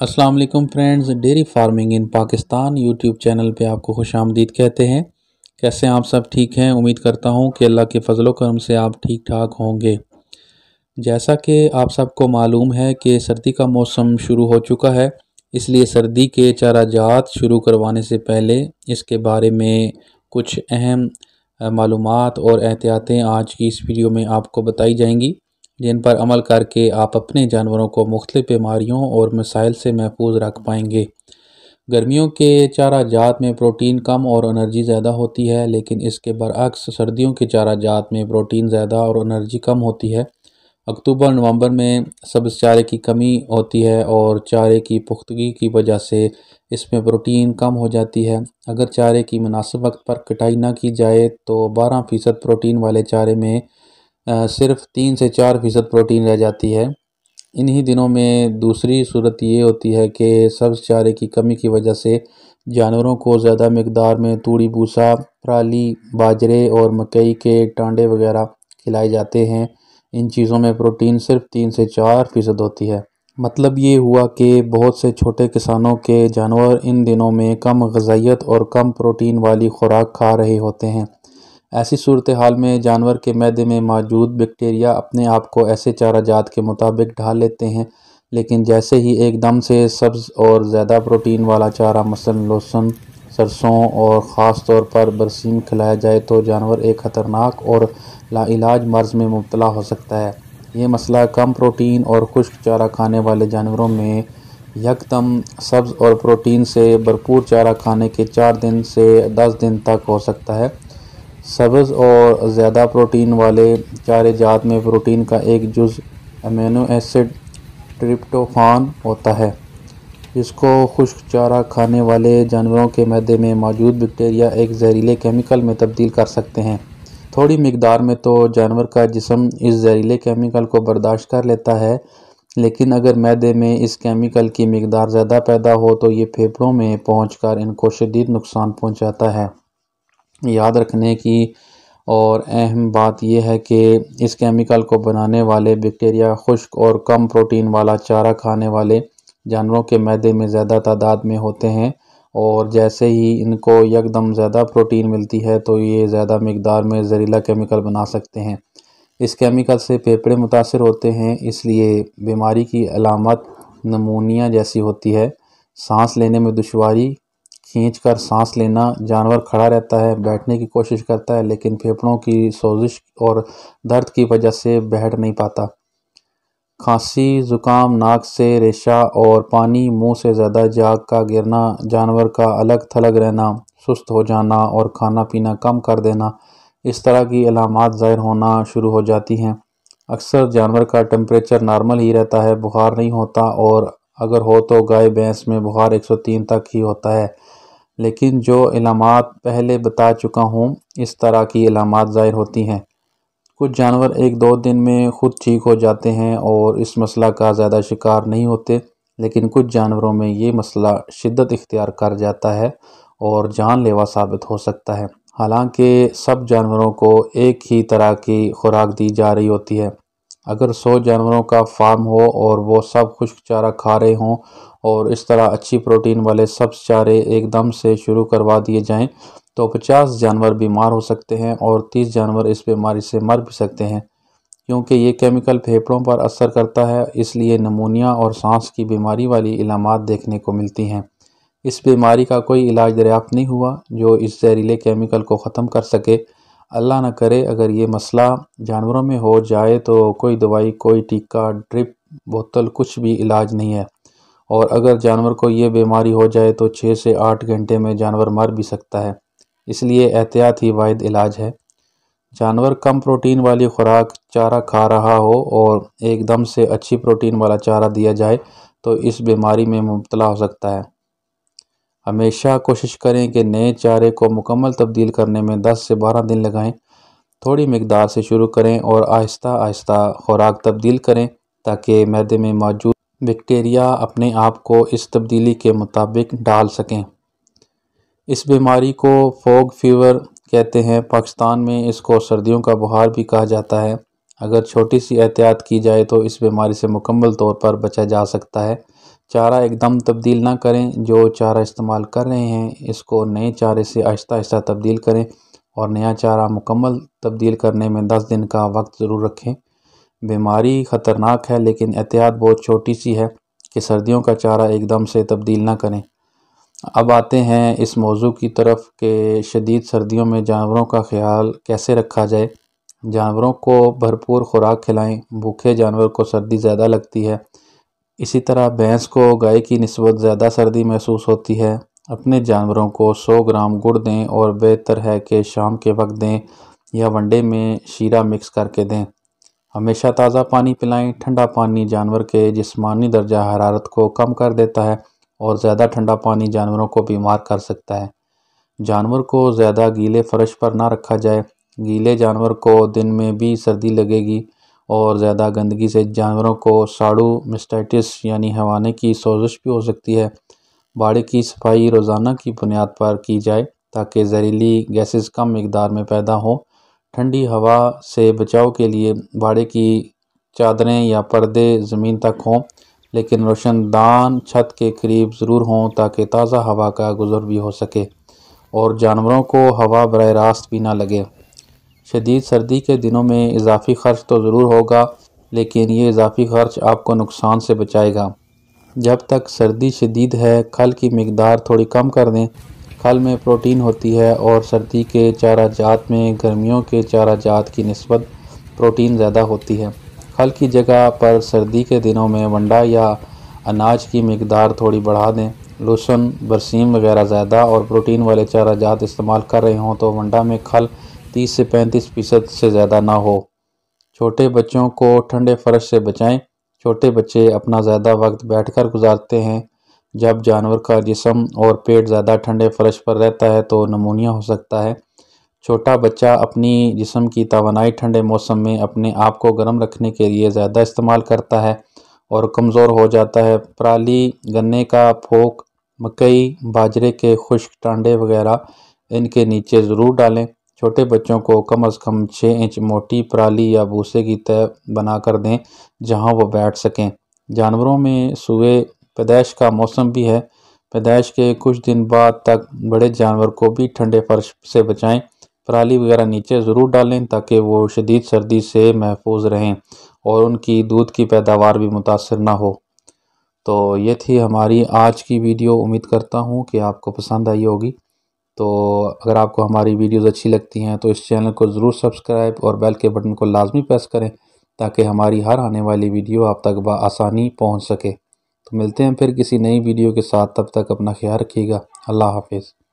अस्सलाम वालेकुम friends, dairy farming in Pakistan YouTube channel पे आपको खुश आमदीद कहते हैं। कैसे हैं आप सब? ठीक हैं? उम्मीद करता हूँ कि अल्लाह के फजलो करम से आप ठीक ठाक होंगे। जैसा कि आप सबको मालूम है कि सर्दी का मौसम शुरू हो चुका है, इसलिए सर्दी के चाराजात शुरू करवाने से पहले इसके बारे में कुछ अहम मालूमात और एहतियातें आज की इस वीडियो में आपको बताई जाएंगी, जिन पर अमल करके आप अपने जानवरों को मुख्तलिफ बीमारियों और मसाइल से महफूज रख पाएंगे। गर्मियों के चाराजात में प्रोटीन कम और एनर्जी ज़्यादा होती है, लेकिन इसके बरअक्स सर्दियों के चाराजात में प्रोटीन ज़्यादा और एनर्जी कम होती है। अक्टूबर नवंबर में सब्ज़ चारे की कमी होती है और चारे की पुख्तगी की वजह से इसमें प्रोटीन कम हो जाती है। अगर चारे की मुनासिब वक्त पर कटाई ना की जाए तो 12% प्रोटीन वाले चारे में सिर्फ 3 से 4% प्रोटीन रह जाती है। इन्हीं दिनों में दूसरी सूरत ये होती है कि सब्ज़ चारे की कमी की वजह से जानवरों को ज़्यादा मकदार में तूड़ी भूसा, पराली, बाजरे और मकई के टांडे वगैरह खिलाए जाते हैं। इन चीज़ों में प्रोटीन सिर्फ 3 से 4% होती है। मतलब ये हुआ कि बहुत से छोटे किसानों के जानवर इन दिनों में कम ग़िज़ाइयत और कम प्रोटीन वाली खुराक खा रहे होते हैं। ऐसी सूरत हाल में जानवर के मैदे में मौजूद बैक्टीरिया अपने आप को ऐसे चाराजात के मुताबिक ढाल लेते हैं, लेकिन जैसे ही एकदम से सब्ज़ और ज़्यादा प्रोटीन वाला चारा मसलन लहसुन, सरसों और ख़ास तौर पर बरसीम खिलाया जाए तो जानवर एक ख़तरनाक और लाइलाज मर्ज़ में मुब्तला हो सकता है। ये मसला कम प्रोटीन और खुश्क चारा खाने वाले जानवरों में यकदम सब्ज़ और प्रोटीन से भरपूर चारा खाने के 4 दिन से 10 दिन तक हो सकता है। सब्ज़ और ज़्यादा प्रोटीन वाले चारे जात में प्रोटीन का एक जुज़ अमीनो एसिड ट्रिप्टोफान होता है, जिसको खुश्क चारा खाने वाले जानवरों के मैदे में मौजूद बैक्टीरिया एक जहरीले केमिकल में तब्दील कर सकते हैं। थोड़ी मिकदार में तो जानवर का जिस्म इस जहरीले केमिकल को बर्दाश्त कर लेता है, लेकिन अगर मैदे में इस केमिकल की मिकदार ज़्यादा पैदा हो तो ये फेफड़ों में पहुंचकर इनको शदीद नुकसान पहुंचाता है। याद रखने की और अहम बात यह है कि इस केमिकल को बनाने वाले बैक्टीरिया खुश्क और कम प्रोटीन वाला चारा खाने वाले जानवरों के मैदे में ज़्यादा तादाद में होते हैं, और जैसे ही इनको यकदम ज़्यादा प्रोटीन मिलती है तो ये ज़्यादा मिकदार में जहरीला केमिकल बना सकते हैं। इस केमिकल से फेफड़े मुतासर होते हैं, इसलिए बीमारी की अलामत नमूनिया जैसी होती है। सांस लेने में दुश्वारी, खींचकर सांस लेना, जानवर खड़ा रहता है, बैठने की कोशिश करता है लेकिन फेफड़ों की सोजिश और दर्द की वजह से बैठ नहीं पाता। खांसी, ज़ुकाम, नाक से रेशा और पानी, मुंह से ज़्यादा झाग का गिरना, जानवर का अलग थलग रहना, सुस्त हो जाना और खाना पीना कम कर देना, इस तरह की अलामात ज़ाहिर होना शुरू हो जाती हैं। अक्सर जानवर का टेम्परेचर नॉर्मल ही रहता है, बुखार नहीं होता, और अगर हो तो गाय भैंस में बुखार 103 तक ही होता है। लेकिन जो इलामात पहले बता चुका हूँ, इस तरह की इलामात ज़ाहिर होती हैं। कुछ जानवर 1-2 दिन में ख़ुद ठीक हो जाते हैं और इस मसला का ज़्यादा शिकार नहीं होते, लेकिन कुछ जानवरों में ये मसला शिद्दत इख्तियार कर जाता है और जानलेवा साबित हो सकता है। हालांकि सब जानवरों को एक ही तरह की खुराक दी जा रही होती है। अगर 100 जानवरों का फार्म हो और वो सब खुश्क चारा खा रहे हों और इस तरह अच्छी प्रोटीन वाले सब्ज़ चारे एकदम से शुरू करवा दिए जाएं तो 50 जानवर बीमार हो सकते हैं और 30 जानवर इस बीमारी से मर भी सकते हैं। क्योंकि ये केमिकल फेफड़ों पर असर करता है, इसलिए नमूनिया और सांस की बीमारी वाली इलामात देखने को मिलती हैं। इस बीमारी का कोई इलाज दरियाफ्त नहीं हुआ जो इस जहरीले केमिकल को ख़त्म कर सके। अल्लाह न करे अगर ये मसला जानवरों में हो जाए तो कोई दवाई, कोई टीका, ड्रिप, बोतल, कुछ भी इलाज नहीं है, और अगर जानवर को ये बीमारी हो जाए तो 6 से 8 घंटे में जानवर मर भी सकता है। इसलिए एहतियात ही वाहिद इलाज है। जानवर कम प्रोटीन वाली खुराक चारा खा रहा हो और एकदम से अच्छी प्रोटीन वाला चारा दिया जाए तो इस बीमारी में मुब्तला हो सकता है। हमेशा कोशिश करें कि नए चारे को मुकम्मल तब्दील करने में 10 से 12 दिन लगाएं। थोड़ी मिकदार से शुरू करें और आहिस्ता आहिस्ता खुराक तब्दील करें ताकि मैदे में मौजूद बैक्टीरिया अपने आप को इस तब्दीली के मुताबिक ढाल सकें। इस बीमारी को फॉग फीवर कहते हैं। पाकिस्तान में इसको सर्दियों का बुखार भी कहा जाता है। اگر چھوٹی سی احتیاط کی جائے تو اس بیماری سے مکمل طور پر بچا جا سکتا ہے۔ چارہ ایک دم تبدیل نہ کریں، جو چارہ استعمال کر رہے ہیں اس کو نئے چارے سے آہستہ آہستہ تبدیل کریں، اور نیا چارہ مکمل تبدیل کرنے میں 10 دن کا وقت ضرور رکھیں۔ بیماری خطرناک ہے لیکن احتیاط بہت چھوٹی سی ہے کہ سردیوں کا چارہ ایک دم سے تبدیل نہ کریں۔ اب آتے ہیں اس موضوع کی طرف کہ شدید سردیوں میں جانوروں کا خیال کیسے رکھا جائے۔ جانوروں کو بھرپور خوراک کھلائیں، بھوکے جانور کو سردی زیادہ لگتی ہے، اسی طرح بھینس کو گائے کی نسبت زیادہ سردی محسوس ہوتی ہے۔ اپنے جانوروں کو 100 گرام گڑ دیں اور بہتر ہے کہ شام کے وقت دیں یا ونڈے میں شیرہ مکس کر کے دیں۔ ہمیشہ تازہ پانی پلائیں، ٹھنڈا پانی جانور کے جسمانی درجہ حرارت کو کم کر دیتا ہے اور زیادہ ٹھنڈا پانی جانوروں کو بیمار کر سکتا ہے۔ جانور کو زیادہ گیلے فرش پر نہ رکھا جائے، گیلے جانور کو دن میں بھی سردی لگے گی، اور زیادہ گندگی سے جانوروں کو ساڑو میسٹائٹس یعنی حیوانے کی سوزش بھی ہو سکتی ہے۔ باڑے کی صفائی روزانہ کی بنیاد پر کی جائے تاکہ زہریلی گیسز کم مقدار میں پیدا ہوں۔ ٹھنڈی ہوا سے بچاؤ کے لیے باڑے کی چادریں یا پردے زمین تک ہوں، لیکن روشن دان چھت کے قریب ضرور ہوں تاکہ تازہ ہوا کا گزر بھی ہو سکے اور جانوروں کو ہوا براہ راست بھی نہ لگے۔ شدید سردی کے دنوں میں اضافی خرچ تو ضرور ہوگا، لیکن یہ اضافی خرچ آپ کو نقصان سے بچائے گا۔ جب تک سردی شدید ہے کھل کی مقدار تھوڑی کم کر دیں۔ کھل میں پروٹین ہوتی ہے اور سردی کے چارہ جات میں گرمیوں کے چارہ جات کی نسبت پروٹین زیادہ ہوتی ہے۔ کھل کی جگہ پر سردی کے دنوں میں ونڈا یا اناج کی مقدار تھوڑی بڑھا دیں۔ لہسن، برسیم وغیرہ زیادہ اور پروٹین والے چارہ جات استعمال کر رہے ہوں تو ونڈا میں کھل 30 سے 35% سے زیادہ نہ ہو۔ چھوٹے بچوں کو ٹھنڈے فرش سے بچائیں۔ چھوٹے بچے اپنا زیادہ وقت بیٹھ کر گزارتے ہیں۔ جب جانور کا جسم اور پیٹ زیادہ ٹھنڈے فرش پر رہتا ہے تو نمونیا ہو سکتا ہے۔ چھوٹا بچہ اپنی جسم کی توانائی ٹھنڈے موسم میں اپنے آپ کو گرم رکھنے کے لیے زیادہ استعمال کرتا ہے اور کمزور ہو جاتا ہے۔ پرالی، گنے کا پھوک، مکئی، باجرے کے خشک ٹانڈے وغیرہ ان کے نیچے ضرور ڈالیں۔ چھوٹے بچوں کو کم از کم 6 انچ موٹی پرالی یا بھوسے کی تہ بنا کر دیں جہاں وہ بیٹھ سکیں۔ جانوروں میں سوئے پیدائش کا موسم بھی ہے۔ پیدائش کے کچھ دن بعد تک بڑے جانور کو بھی ٹھنڈے فرش سے بچائیں۔ پرالی وغیرہ نیچے ضرور ڈالیں تاکہ وہ شدید سردی سے محفوظ رہیں اور ان کی دودھ کی پیداوار بھی متاثر نہ ہو۔ تو یہ تھی ہماری آج کی ویڈیو، امید کرتا ہوں کہ آپ کو پسند آئی ہوگی۔ تو اگر آپ کو ہماری ویڈیوز اچھی لگتی ہیں تو اس چینل کو ضرور سبسکرائب اور بیل کے بٹن کو لازمی پریس کریں تاکہ ہماری ہر آنے والی ویڈیو آپ تک بآسانی پہنچ سکے۔ تو ملتے ہیں پھر کسی نئی ویڈیو کے ساتھ، تب تک اپنا خیال رکھیے گا۔ اللہ حافظ۔